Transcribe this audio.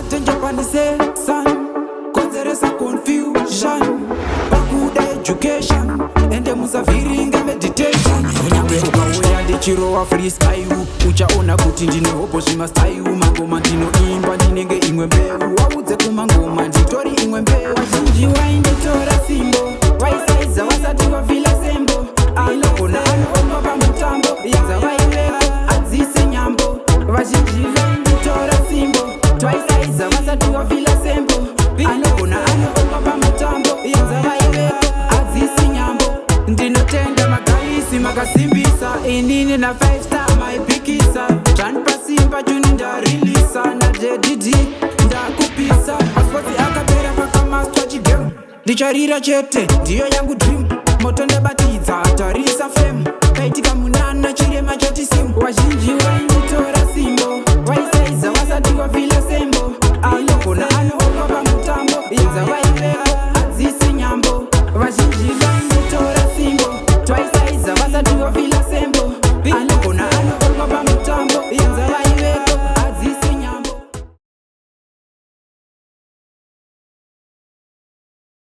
tenjapanise sun konzeresa confusion pakuda education ende musavhiringa meditation unyangwe ukauya ndichirowa freestyle uchaona kuti ndine hopo zvimastyle mangoma ndinoimba ndinenge imwe mbeu waudze kumangoma nditori imwe mbeu vazhinji vainditora simbo vaisaiza vasati vavhila sembo anogona anoomba pamutambo yanza vaiveka adzise nyambo vazhinji vainditora simbo twaisaiza vasati vavhila sembo anogona anoomba pamutambo yanza vaiveka adzise nyambo ndinotenda magaisi makasimbisa inini na 5 star maipikisa zvanpasimba juni ndarilisa nadedidi ndakupisa masipotsi akapera pakamastwa chigemu ndicharira chete ndiyo yangu dream moto ndabatidza tarisa femu kaitika munana chirema chotisimu vazhinji